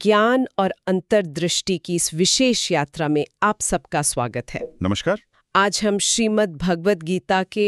ज्ञान और अंतर्दृष्टि की इस विशेष यात्रा में आप सबका स्वागत है। नमस्कार। आज हम श्रीमद् भगवद गीता के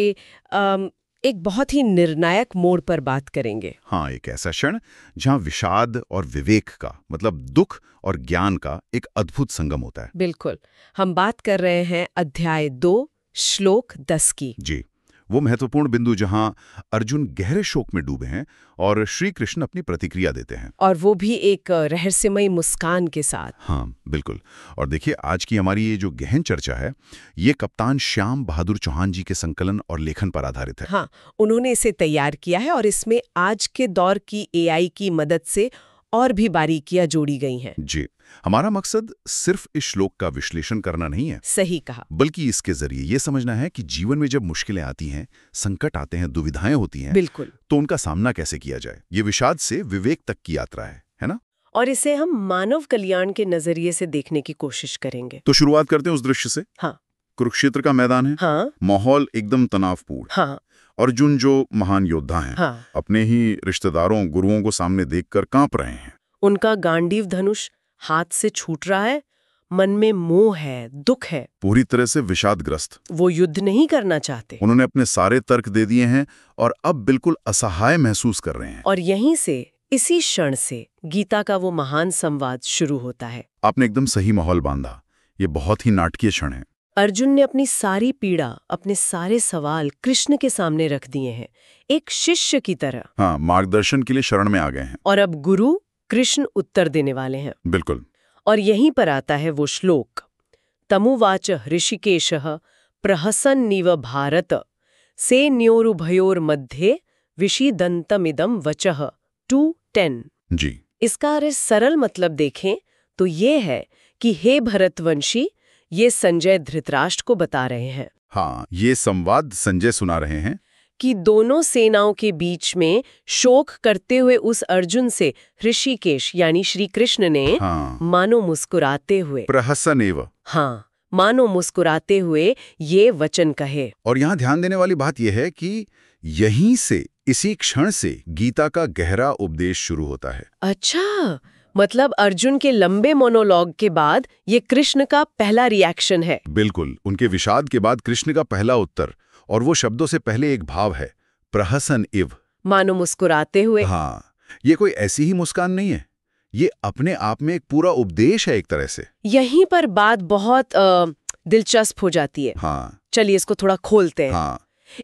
एक बहुत ही निर्णायक मोड़ पर बात करेंगे। हाँ, एक ऐसा क्षण जहाँ विषाद और विवेक का मतलब दुख और ज्ञान का एक अद्भुत संगम होता है। बिल्कुल, हम बात कर रहे हैं अध्याय 2 श्लोक 10 की। जी, वो महत्वपूर्ण बिंदु जहाँ अर्जुन गहरे शोक में डूबे हैं और श्री कृष्ण अपनी प्रतिक्रिया देते हैं। और वो भी एक रहस्यमयी मुस्कान के साथ। हाँ, बिल्कुल। और देखिए, आज की हमारी ये जो गहन चर्चा है, ये कप्तान श्याम बहादुर चौहान जी के संकलन और लेखन पर आधारित है। हाँ, उन्होंने इसे तैयार किया है और इसमें आज के दौर की एआई की मदद से और भी बारीकियां जोड़ी गई हैं। जी, हमारा मकसद सिर्फ इस श्लोक का विश्लेषण करना नहीं है, सही कहा, बल्कि इसके जरिए ये समझना है कि जीवन में जब मुश्किलें आती हैं, संकट आते हैं, दुविधाएं होती हैं, बिल्कुल, तो उनका सामना कैसे किया जाए। ये विषाद से विवेक तक की यात्रा है ना? और इसे हम मानव कल्याण के नजरिए से देखने की कोशिश करेंगे। तो शुरुआत करते हैं उस दृश्य से। हाँ, कुरुक्षेत्र का मैदान है। हाँ, माहौल एकदम तनावपूर्ण। हाँ, अर्जुन जो महान योद्धा हैं, हाँ, अपने ही रिश्तेदारों गुरुओं को सामने देखकर कांप रहे हैं। उनका गांडीव धनुष हाथ से छूट रहा है, मन में मोह है, दुख है, पूरी तरह से विषादग्रस्त। वो युद्ध नहीं करना चाहते उन्होंने अपने सारे तर्क दे दिए हैं और अब बिल्कुल असहाय महसूस कर रहे हैं। और यहीं से, इसी क्षण से गीता का वो महान संवाद शुरू होता है। आपने एकदम सही माहौल बांधा। ये बहुत ही नाटकीय क्षण है। अर्जुन ने अपनी सारी पीड़ा, अपने सारे सवाल कृष्ण के सामने रख दिए हैं, एक शिष्य की तरह। हाँ, मार्गदर्शन के लिए शरण में आ गए हैं। और अब गुरु कृष्ण उत्तर देने वाले हैं। बिल्कुल। और यहीं पर आता है वो श्लोक, तमुवाच ऋषिकेशः प्रहसन्निव भारत सेन्योरुभयोर्मध्ये विषीदन्तमिदं वचः 2:10। जी, इसका अगर सरल मतलब देखें तो ये है कि हे भरतवंशी, ये संजय धृतराष्ट्र को बता रहे हैं। हाँ, ये संवाद संजय सुना रहे हैं कि दोनों सेनाओं के बीच में शोक करते हुए उस अर्जुन से ऋषिकेश यानी श्री कृष्ण ने हाँ, मानो मुस्कुराते हुए, प्रहसनेव। हाँ, मानो मुस्कुराते हुए ये वचन कहे। और यहाँ ध्यान देने वाली बात यह है कि यहीं से, इसी क्षण से गीता का गहरा उपदेश शुरू होता है। अच्छा, मतलब अर्जुन के लंबे मोनोलॉग के बाद ये कृष्ण का पहला रिएक्शन है। बिल्कुल, उनके विषाद के बाद कृष्ण का पहला उत्तर, और वो शब्दों से पहले एक भाव है, प्रहसन इव, मानो मुस्कुराते हुए। हाँ, ये कोई ऐसी ही मुस्कान नहीं है, ये अपने आप में एक पूरा उपदेश है एक तरह से। यहीं पर बात बहुत दिलचस्प हो जाती है। हाँ, चलिए इसको थोड़ा खोलते हैं। हाँ,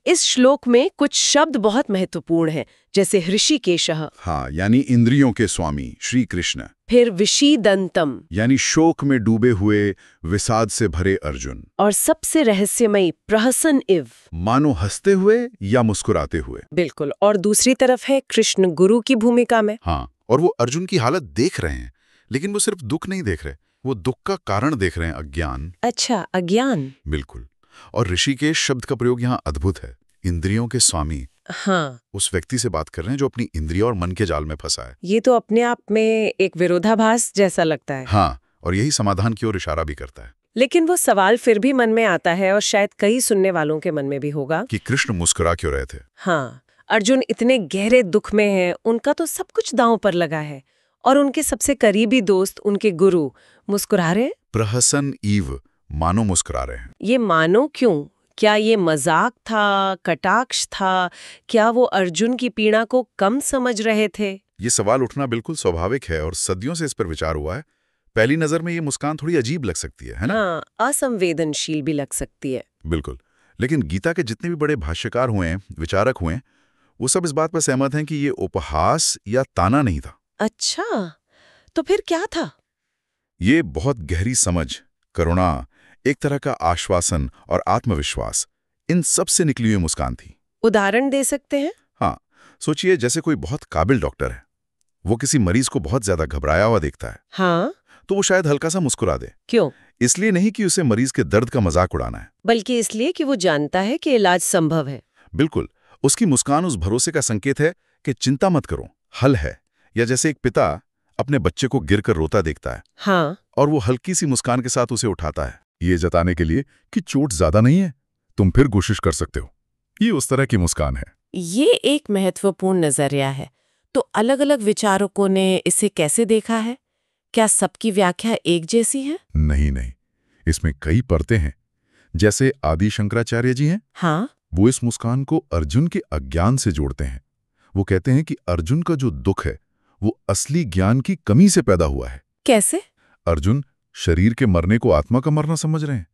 इस श्लोक में कुछ शब्द बहुत महत्वपूर्ण हैं, जैसे ऋषिकेशः, हाँ, यानी इंद्रियों के स्वामी श्री कृष्ण, फिर विषीदंतम, यानी शोक में डूबे हुए विषाद से भरे अर्जुन, और सबसे रहस्यमयी प्रहसन इव, मानो हंसते हुए या मुस्कुराते हुए। बिल्कुल। और दूसरी तरफ है कृष्ण गुरु की भूमिका में। हाँ, और वो अर्जुन की हालत देख रहे हैं, लेकिन वो सिर्फ दुख नहीं देख रहे, वो दुख का कारण देख रहे हैं, अज्ञान। अच्छा, अज्ञान। बिल्कुल। और ऋषिकेश शब्द का प्रयोग यहाँ अद्भुत है, इंद्रियों के स्वामी। हाँ, उस व्यक्ति से बात कर रहे हैं जो अपनी इंद्रियों और मन के जाल में फंसा है। ये तो अपने आप में एक विरोधाभास जैसा लगता है। हाँ, और यही समाधान की ओर इशारा भी करता है। लेकिन वो सवाल फिर भी मन में आता है, और शायद कई सुनने वालों के मन में भी होगा, कि कृष्ण मुस्कुरा क्यों रहे थे। हाँ, अर्जुन इतने गहरे दुख में है, उनका तो सब कुछ दांव पर लगा है, और उनके सबसे करीबी दोस्त, उनके गुरु, मुस्कुरा रहे। प्रहसन ईव, मानो मुस्कुरा रहे हैं। ये मानो क्यों? क्या ये मजाक था, कटाक्ष था? क्या वो अर्जुन की पीड़ा को कम समझ रहे थे? ये सवाल उठना बिल्कुल स्वाभाविक है और सदियों से इस पर विचार हुआ है। पहली नजर में ये मुस्कान थोड़ी अजीब लग सकती है ना? हाँ, असंवेदनशील भी लग सकती है। बिल्कुल। लेकिन गीता के जितने भी बड़े भाष्यकार हुए हैं, विचारक हुए हैं, वो सब इस बात पर सहमत हैं कि ये उपहास या ताना नहीं था। अच्छा, तो फिर क्या था? ये बहुत गहरी समझ, करुणा, एक तरह का आश्वासन और आत्मविश्वास, इन सब से निकली हुई मुस्कान थी। उदाहरण दे सकते हैं? हाँ, सोचिए जैसे कोई बहुत काबिल डॉक्टर है, वो किसी मरीज को बहुत ज्यादा घबराया हुआ देखता है, हाँ, तो वो शायद हल्का सा मुस्कुरा दे। क्यों? इसलिए नहीं कि उसे मरीज के दर्द का मजाक उड़ाना है, बल्कि इसलिए कि वो जानता है कि इलाज संभव है। बिल्कुल। उसकी मुस्कान उस भरोसे का संकेत है कि चिंता मत करो, हल है। या जैसे एक पिता अपने बच्चे को गिरकर रोता देखता है, हाँ, और वो हल्की सी मुस्कान के साथ उसे उठाता है, ये जताने के लिए कि चोट ज्यादा नहीं है, तुम फिर कोशिश कर सकते हो। ये उस तरह की मुस्कान है। ये एक महत्वपूर्ण नजरिया है। तो अलग अलग विचारकों ने इसे कैसे देखा है? क्या सबकी व्याख्या एक जैसी है? नहीं नहीं, इसमें कई परतें हैं। जैसे आदि शंकराचार्य जी हैं, हाँ। वो इस मुस्कान को अर्जुन के अज्ञान से जोड़ते हैं। वो कहते हैं कि अर्जुन का जो दुख है वो असली ज्ञान की कमी से पैदा हुआ है। कैसे? अर्जुन शरीर के मरने को आत्मा का मरना समझ रहे हैं।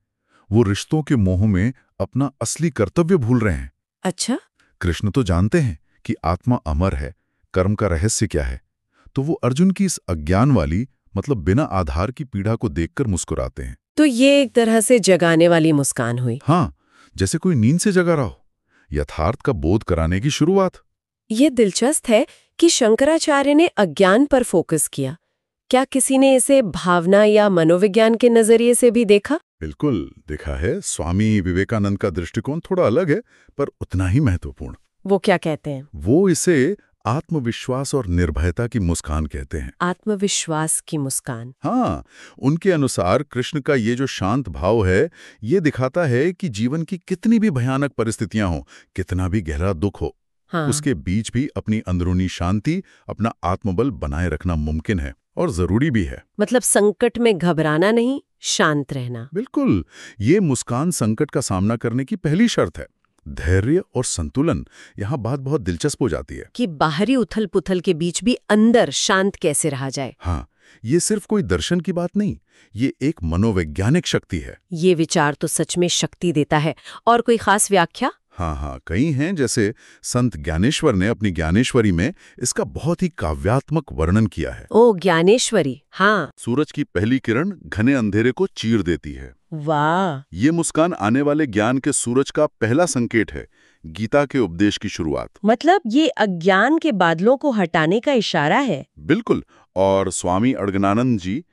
वो रिश्तों के मोह में अपना असली कर्तव्य भूल रहे हैं। अच्छा। कृष्ण तो जानते हैं कि आत्मा अमर है, कर्म का रहस्य क्या है, तो वो अर्जुन की इस अज्ञान वाली मतलब बिना आधार की पीड़ा को देखकर मुस्कुराते हैं। तो ये एक तरह से जगाने वाली मुस्कान हुई। हाँ, जैसे कोई नींद से जगा रहा हो, यथार्थ का बोध कराने की शुरुआत। ये दिलचस्प है कि शंकराचार्य ने अज्ञान पर फोकस किया। क्या किसी ने इसे भावना या मनोविज्ञान के नजरिए से भी देखा? बिल्कुल देखा है। स्वामी विवेकानंद का दृष्टिकोण थोड़ा अलग है, पर उतना ही महत्वपूर्ण। वो क्या कहते हैं? वो इसे आत्मविश्वास और निर्भयता की मुस्कान कहते हैं। आत्मविश्वास की मुस्कान। हाँ, उनके अनुसार कृष्ण का ये जो शांत भाव है, ये दिखाता है कि जीवन की कितनी भी भयानक परिस्थितियां हो, कितना भी गहरा दुख हो, हाँ। उसके बीच भी अपनी अंदरूनी शांति, अपना आत्मबल बनाए रखना मुमकिन है और जरूरी भी है। मतलब संकट में घबराना नहीं, शांत रहना। बिल्कुल, ये मुस्कान संकट का सामना करने की पहली शर्त है। धैर्य और संतुलन, यहाँ बात बहुत दिलचस्प हो जाती है कि बाहरी उथल पुथल के बीच भी अंदर शांत कैसे रहा जाए। हाँ, ये सिर्फ कोई दर्शन की बात नहीं, ये एक मनोवैज्ञानिक शक्ति है। ये विचार तो सच में शक्ति देता है। और कोई खास व्याख्या? हाँ, कई हैं। जैसे संत ज्ञानेश्वर ने अपनी ज्ञानेश्वरी में इसका बहुत ही काव्यात्मक वर्णन किया है। ओ, ज्ञानेश्वरी। हाँ। सूरज की पहली किरण घने अंधेरे को चीर देती है। वाह। ये मुस्कान आने वाले ज्ञान के सूरज का पहला संकेत है, गीता के उपदेश की शुरुआत। मतलब ये अज्ञान के बादलों को हटाने का इशारा है। बिल्कुल। और स्वामी अड़गनानंद जी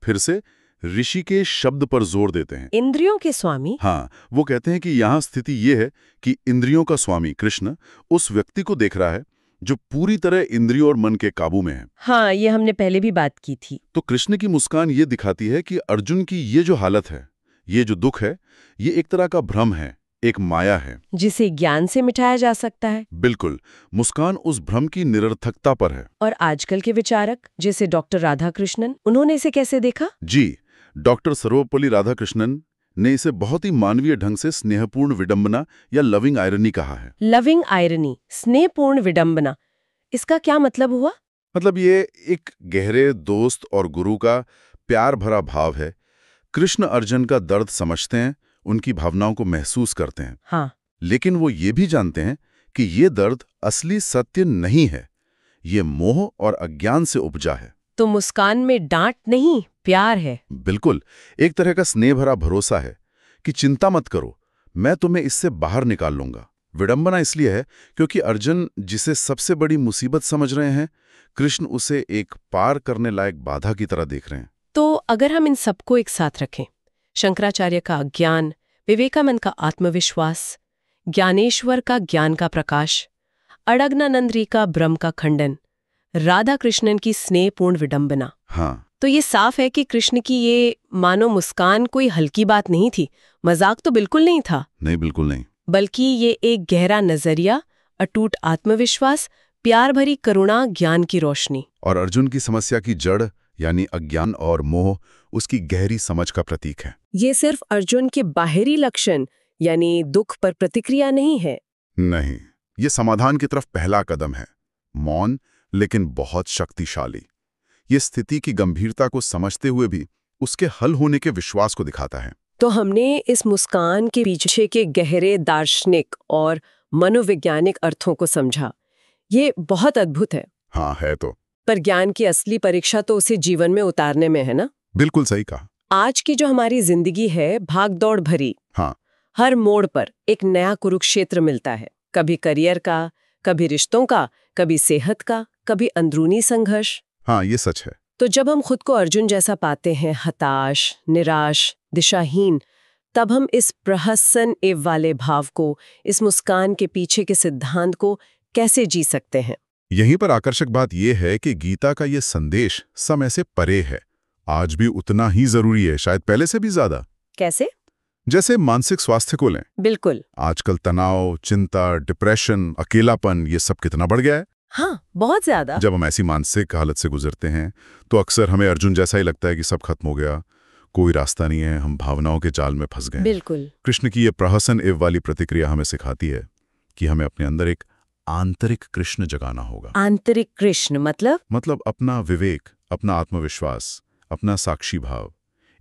फिर से ऋषि के शब्द पर जोर देते हैं। इंद्रियों के स्वामी? हाँ, वो कहते हैं कि यहाँ स्थिति ये है कि इंद्रियों का स्वामी कृष्ण उस व्यक्ति को देख रहा है जो पूरी तरह इंद्रियों और मन के काबू में है। हाँ, ये हमने पहले भी बात की थी। तो कृष्ण की मुस्कान ये दिखाती है कि अर्जुन की ये जो हालत है, ये जो दुख है, ये एक तरह का भ्रम है, एक माया है, जिसे ज्ञान से मिटाया जा सकता है। बिल्कुल, मुस्कान उस भ्रम की निरर्थकता पर है। और आजकल के विचारक जैसे डॉक्टर राधाकृष्णन, उन्होंने इसे कैसे देखा? जी, डॉक्टर सर्वपल्ली राधाकृष्णन ने इसे बहुत ही मानवीय ढंग से स्नेहपूर्ण विडंबना या लविंग आयरनी कहा है। लविंग आयरनी, स्नेहपूर्ण विडंबना, इसका क्या मतलब हुआ? मतलब ये एक गहरे दोस्त और गुरु का प्यार भरा भाव है। कृष्ण अर्जुन का दर्द समझते हैं, उनकी भावनाओं को महसूस करते हैं। हाँ। लेकिन वो ये भी जानते हैं कि ये दर्द असली सत्य नहीं है, ये मोह और अज्ञान से उपजा है। तो मुस्कान में डांट नहीं, प्यार है। बिल्कुल, एक तरह का स्नेह भरा भरोसा है कि चिंता मत करो, मैं तुम्हें इससे बाहर निकाल लूंगा। विडंबना इसलिए है क्योंकि अर्जुन जिसे सबसे बड़ी मुसीबत समझ रहे हैं, कृष्ण उसे एक पार करने लायक बाधा की तरह देख रहे हैं। तो अगर हम इन सबको एक साथ रखें, शंकराचार्य का अज्ञान, विवेकानंद का आत्मविश्वास, ज्ञानेश्वर का ज्ञान का प्रकाश, अड़गनानंद का भ्रम का खंडन, राधा कृष्णन की स्नेहपूर्ण विडंबना, हाँ, तो ये साफ है कि कृष्ण की ये मानो मुस्कान कोई हल्की बात नहीं थी, मजाक तो बिल्कुल नहीं था। नहीं, बिल्कुल नहीं। बल्कि ये एक गहरा नजरिया, अटूट आत्मविश्वास, प्यार भरी करुणा, ज्ञान की रोशनी। और अर्जुन की समस्या की जड़ यानी अज्ञान और मोह उसकी गहरी समझ का प्रतीक है। ये सिर्फ अर्जुन के बाहरी लक्षण यानी दुख पर प्रतिक्रिया नहीं है। नहीं, ये समाधान की तरफ पहला कदम है, मौन लेकिन बहुत शक्तिशाली। ये स्थिति की गंभीरता को समझते हुए भी उसके हल होने के विश्वास को दिखाता है। तो हमने इस मुस्कान के पीछे के गहरे दार्शनिक और मनोवैज्ञानिक अर्थों को समझा। ये बहुत अद्भुत है। हाँ, है तो। पर ज्ञान की असली परीक्षा तो उसे जीवन में उतारने में है ना? बिल्कुल सही कहा। आज की जो हमारी जिंदगी है, भागदौड़ भरी। हाँ, हर मोड़ पर एक नया कुरुक्षेत्र मिलता है। कभी करियर का, कभी रिश्तों का, कभी सेहत का, कभी अंदरूनी संघर्ष। हाँ, ये सच है। तो जब हम खुद को अर्जुन जैसा पाते हैं, हताश, निराश, दिशाहीन, तब हम इस प्रहसन एव वाले भाव को, इस मुस्कान के पीछे के सिद्धांत को कैसे जी सकते हैं? यहीं पर आकर्षक बात यह है कि गीता का ये संदेश समय से परे है, आज भी उतना ही जरूरी है, शायद पहले से भी ज्यादा। कैसे? जैसे मानसिक स्वास्थ्य को लें। बिल्कुल। आजकल तनाव, चिंता, डिप्रेशन, अकेलापन, ये सब कितना बढ़ गया है। हाँ, बहुत ज्यादा। जब हम ऐसी मानसिक हालत से गुजरते हैं तो अक्सर हमें अर्जुन जैसा ही लगता है कि सब खत्म हो गया, कोई रास्ता नहीं है, हम भावनाओं के जाल में फंस गए। बिल्कुल। कृष्ण की ये प्रहसन एव वाली प्रतिक्रिया हमें सिखाती है कि हमें अपने अंदर एक आंतरिक कृष्ण जगाना होगा। आंतरिक कृष्ण मतलब अपना विवेक, अपना आत्मविश्वास, अपना साक्षी भाव,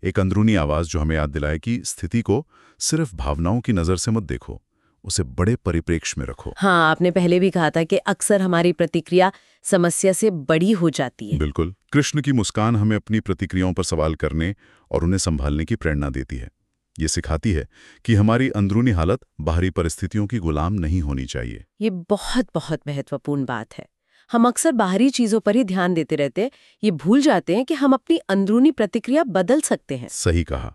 एक अंदरूनी आवाज जो हमें याद दिलाए कि स्थिति को सिर्फ भावनाओं की नजर से मत देखो, उसे बड़े परिप्रेक्ष्य में रखो। हाँ, आपने पहले भी कहा था कि अक्सर हमारी प्रतिक्रिया समस्या से बड़ी हो जाती है। बिल्कुल। कृष्ण की मुस्कान हमें अपनी प्रतिक्रियाओं पर सवाल करने और उन्हें संभालने की प्रेरणा देती है। ये सिखाती है कि हमारी अंदरूनी हालत बाहरी परिस्थितियों की गुलाम नहीं होनी चाहिए। ये बहुत बहुत महत्वपूर्ण बात है। हम अक्सर बाहरी चीजों पर ही ध्यान देते रहते हैं, ये भूल जाते हैं कि हम अपनी अंदरूनी प्रतिक्रिया बदल सकते हैं। सही कहा।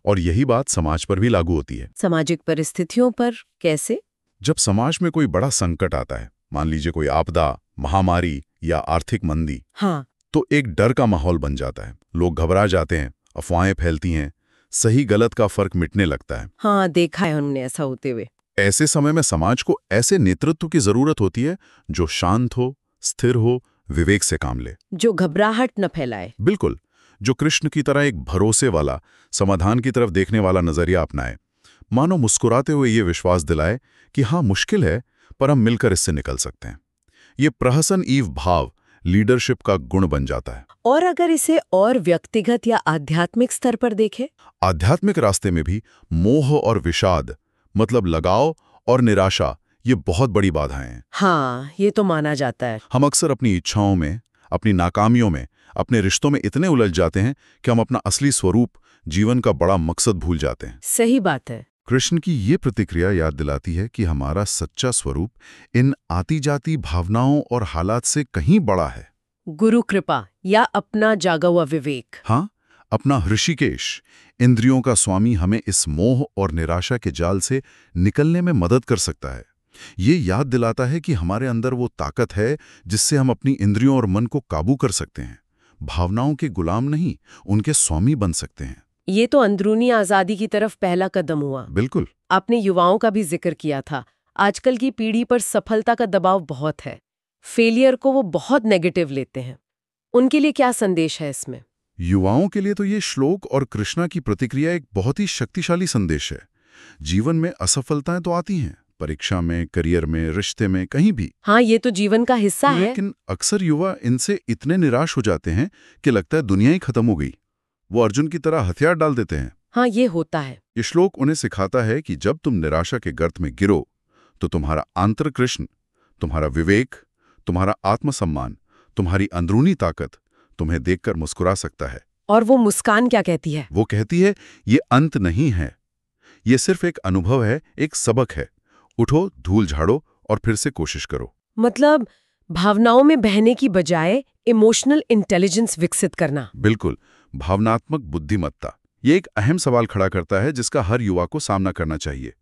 और यही बात समाज पर भी लागू होती है। सामाजिक परिस्थितियों पर कैसे? जब समाज में कोई बड़ा संकट आता है, मान लीजिए कोई आपदा, महामारी या आर्थिक मंदी, हाँ, तो एक डर का माहौल बन जाता है। लोग घबरा जाते हैं, अफवाहें फैलती हैं, सही गलत का फर्क मिटने लगता है। हाँ, देखा है हमने ऐसा होते हुए। ऐसे समय में समाज को ऐसे नेतृत्व की जरूरत होती है जो शांत हो, स्थिर हो, विवेक से काम ले। जो घबराहट न फैलाए। बिल्कुल। जो कृष्ण की तरह एक भरोसे वाला, समाधान की तरफ देखने वाला नजरिया अपनाए। मानो मुस्कुराते हुए ये विश्वास दिलाए कि हाँ, मुश्किल है, पर हम मिलकर इससे निकल सकते हैं। ये प्रहसन ईव भाव लीडरशिप का गुण बन जाता है। और अगर इसे और व्यक्तिगत या आध्यात्मिक स्तर पर देखें? आध्यात्मिक रास्ते में भी मोह और विषाद, मतलब लगाव और निराशा, ये बहुत बड़ी बाधाएं हैं। हाँ, ये तो माना जाता है। हम अक्सर अपनी इच्छाओं में, अपनी नाकामियों में, अपने रिश्तों में इतने उलझ जाते हैं कि हम अपना असली स्वरूप, जीवन का बड़ा मकसद भूल जाते हैं। सही बात है। कृष्ण की ये प्रतिक्रिया याद दिलाती है कि हमारा सच्चा स्वरूप इन आती जाती भावनाओं और हालात से कहीं बड़ा है। गुरु कृपा या अपना जागा हुआ विवेक। हाँ, अपना ऋषिकेश, इंद्रियों का स्वामी, हमें इस मोह और निराशा के जाल से निकलने में मदद कर सकता है। ये याद दिलाता है कि हमारे अंदर वो ताकत है जिससे हम अपनी इंद्रियों और मन को काबू कर सकते हैं। भावनाओं के गुलाम नहीं, उनके स्वामी बन सकते हैं। ये तो अंदरूनी आजादी की तरफ पहला कदम हुआ। बिल्कुल। आपने युवाओं का भी जिक्र किया था। आजकल की पीढ़ी पर सफलता का दबाव बहुत है। फेलियर को वो बहुत नेगेटिव लेते हैं। उनके लिए क्या संदेश है इसमें? युवाओं के लिए तो ये श्लोक और कृष्णा की प्रतिक्रिया एक बहुत ही शक्तिशाली संदेश है। जीवन में असफलताएं तो आती हैं, परीक्षा में, करियर में, रिश्ते में, कहीं भी। हाँ, ये तो जीवन का हिस्सा है। लेकिन अक्सर युवा इनसे इतने निराश हो जाते हैं कि लगता है दुनिया ही खत्म हो गई। वो अर्जुन की तरह हथियार डाल देते हैं। हाँ, ये होता है। ये श्लोक उन्हें सिखाता है कि जब तुम निराशा के गर्त में गिरो तो तुम्हारा आंतर कृष्ण, तुम्हारा विवेक, तुम्हारा आत्मसम्मान, तुम्हारी अंदरूनी ताकत तुम्हें देखकर मुस्कुरा सकता है। और वो मुस्कान क्या कहती है? वो कहती है, ये अंत नहीं है, ये सिर्फ एक अनुभव है, एक सबक है। उठो, धूल झाड़ो और फिर से कोशिश करो। मतलब भावनाओं में बहने की बजाय इमोशनल इंटेलिजेंस विकसित करना। बिल्कुल, भावनात्मक बुद्धिमत्ता। ये एक अहम सवाल खड़ा करता है जिसका हर युवा को सामना करना चाहिए।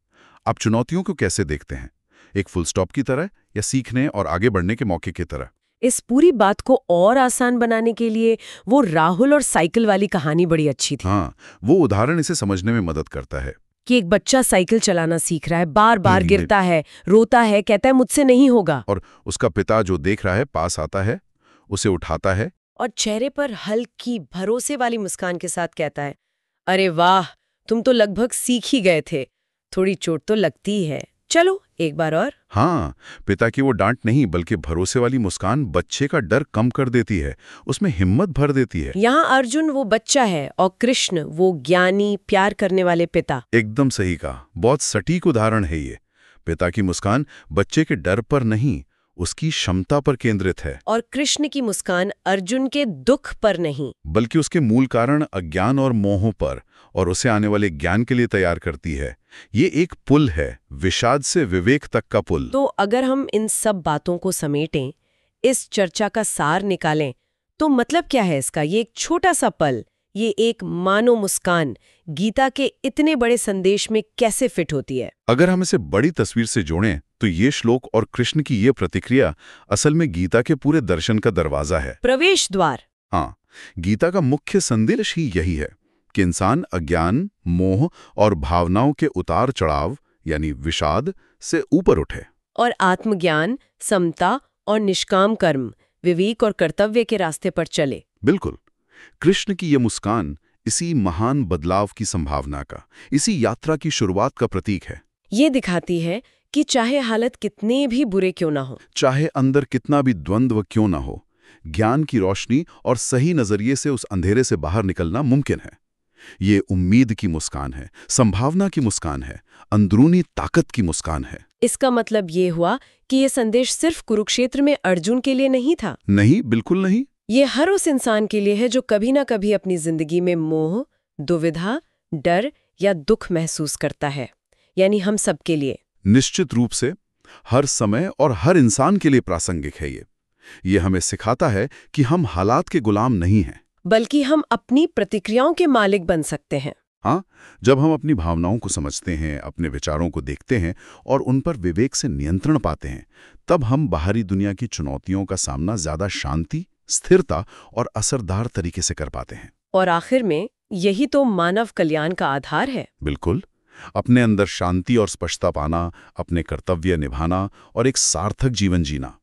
आप चुनौतियों को कैसे देखते हैं? एक फुल स्टॉप की तरह या सीखने और आगे बढ़ने के मौके की तरह? इस पूरी बात को और आसान बनाने के लिए वो राहुल और साइकिल वाली कहानी बड़ी अच्छी थी। हाँ, वो उदाहरण इसे समझने में मदद करता है। कि एक बच्चा साइकिल चलाना सीख रहा है, बार बार गिरता है, रोता है, कहता है मुझसे नहीं होगा। और उसका पिता जो देख रहा है पास आता है, उसे उठाता है और चेहरे पर हल्की भरोसे वाली मुस्कान के साथ कहता है, अरे वाह, तुम तो लगभग सीख ही गए थे, थोड़ी चोट तो लगती ही है, चलो एक बार और। हाँ, पिता की वो डांट नहीं बल्कि भरोसे वाली मुस्कान बच्चे का डर कम कर देती है, उसमें हिम्मत भर देती है। यहाँ अर्जुन वो बच्चा है और कृष्ण वो ज्ञानी, प्यार करने वाले पिता। एकदम सही कहा, बहुत सटीक उदाहरण है ये। पिता की मुस्कान बच्चे के डर पर नहीं, उसकी क्षमता पर केंद्रित है। और कृष्ण की मुस्कान अर्जुन के दुख पर नहीं, बल्कि उसके मूल कारण अज्ञान और मोह पर और उसे आने वाले ज्ञान के लिए तैयार करती है। ये एक पुल है, विषाद से विवेक तक का पुल। तो अगर हम इन सब बातों को समेटें, इस चर्चा का सार निकालें, तो मतलब क्या है इसका? ये एक छोटा सा पल, ये एक मानो मुस्कान गीता के इतने बड़े संदेश में कैसे फिट होती है? अगर हम इसे बड़ी तस्वीर से जोड़ें तो ये श्लोक और कृष्ण की ये प्रतिक्रिया असल में गीता के पूरे दर्शन का दरवाजा है, प्रवेश द्वार। हाँ, गीता का मुख्य संदेश ही यही है कि इंसान अज्ञान, मोह और भावनाओं के उतार चढ़ाव यानी विषाद से ऊपर उठे और आत्मज्ञान, समता और निष्काम कर्म, विवेक और कर्तव्य के रास्ते पर चले। बिल्कुल। कृष्ण की ये मुस्कान इसी महान बदलाव की संभावना का, इसी यात्रा की शुरुआत का प्रतीक है। ये दिखाती है कि चाहे हालत कितने भी बुरे क्यों ना हो, चाहे अंदर कितना भी द्वंद्व क्यों ना हो, ज्ञान की रोशनी और सही नजरिए से उस अंधेरे से बाहर निकलना मुमकिन है। ये उम्मीद की मुस्कान है, संभावना की मुस्कान है, अंदरूनी ताकत की मुस्कान है। इसका मतलब ये हुआ कि ये संदेश सिर्फ कुरुक्षेत्र में अर्जुन के लिए नहीं था। नहीं, बिल्कुल नहीं। ये हर उस इंसान के लिए है जो कभी ना कभी अपनी जिंदगी में मोह, दुविधा, डर या दुख महसूस करता है। यानी हम सब के लिए। निश्चित रूप से हर समय और हर इंसान के लिए प्रासंगिक है ये। ये हमें सिखाता है कि हम हालात के गुलाम नहीं हैं, बल्कि हम अपनी प्रतिक्रियाओं के मालिक बन सकते हैं। हाँ, जब हम अपनी भावनाओं को समझते हैं, अपने विचारों को देखते हैं और उन पर विवेक से नियंत्रण पाते हैं, तब हम बाहरी दुनिया की चुनौतियों का सामना ज्यादा शांति, स्थिरता और असरदार तरीके से कर पाते हैं। और आखिर में यही तो मानव कल्याण का आधार है। बिल्कुल। अपने अंदर शांति और स्पष्टता पाना, अपने कर्तव्य निभाना और एक सार्थक जीवन जीना।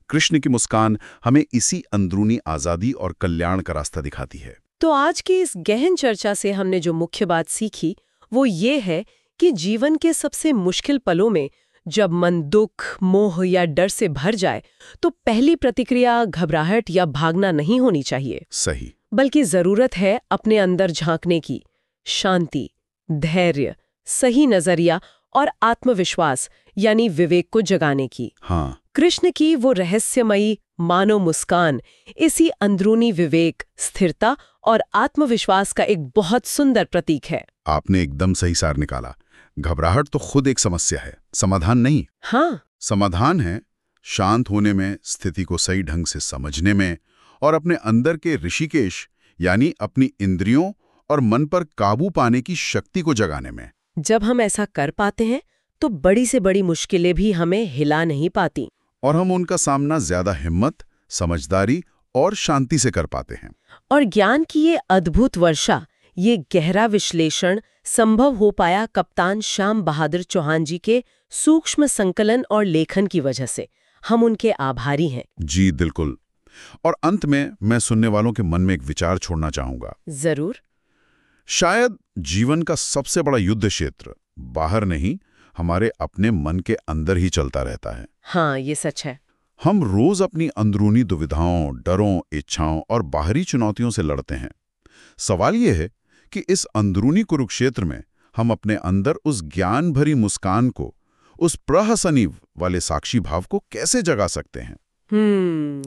कृष्ण की मुस्कान हमें इसी अंदरूनी आजादी और कल्याण का रास्ता दिखाती है। तो आज की इस गहन चर्चा से हमने जो मुख्य बात सीखी वो ये है कि जीवन के सबसे मुश्किल पलों में जब मन दुख, मोह या डर से भर जाए तो पहली प्रतिक्रिया घबराहट या भागना नहीं होनी चाहिए। सही। बल्कि जरूरत है अपने अंदर झांकने की, शांति, धैर्य, सही नजरिया और आत्मविश्वास यानी विवेक को जगाने की। हाँ। कृष्ण की वो रहस्यमयी मानो मुस्कान इसी अंदरूनी विवेक, स्थिरता और आत्मविश्वास का एक बहुत सुंदर प्रतीक है। आपने एकदम सही सार निकाला। घबराहट तो खुद एक समस्या है, समाधान नहीं। हाँ, समाधान है शांत होने में, स्थिति को सही ढंग से समझने में और अपने अंदर के ऋषिकेश यानी अपनी इंद्रियों और मन पर काबू पाने की शक्ति को जगाने में। जब हम ऐसा कर पाते हैं तो बड़ी से बड़ी मुश्किलें भी हमें हिला नहीं पाती और हम उनका सामना ज्यादा हिम्मत, समझदारी और शांति से कर पाते हैं। और ज्ञान की ये अद्भुत वर्षा, ये गहरा विश्लेषण संभव हो पाया कप्तान श्याम बहादुर चौहान जी के सूक्ष्म संकलन और लेखन की वजह से। हम उनके आभारी हैं। जी बिल्कुल। और अंत में मैं सुनने वालों के मन में एक विचार छोड़ना चाहूंगा। जरूर। शायद जीवन का सबसे बड़ा युद्ध क्षेत्र बाहर नहीं, हमारे अपने मन के अंदर ही चलता रहता है। हाँ, ये सच है। हम रोज अपनी अंदरूनी दुविधाओं, डरों, इच्छाओं और बाहरी चुनौतियों से लड़ते हैं। सवाल यह है कि इस अंदरूनी कुरुक्षेत्र में हम अपने अंदर उस ज्ञान भरी मुस्कान को, उस प्रहसनी वाले साक्षी भाव को कैसे जगा सकते हैं।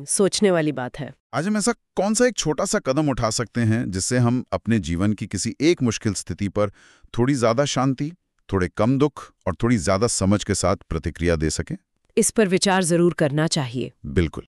सोचने वाली बात है। आज हम ऐसा कौन सा एक छोटा सा कदम उठा सकते हैं जिससे हम अपने जीवन की किसी एक मुश्किल स्थिति पर थोड़ी ज्यादा शांति, थोड़े कम दुख और थोड़ी ज्यादा समझ के साथ प्रतिक्रिया दे सकें। इस पर विचार जरूर करना चाहिए। बिल्कुल।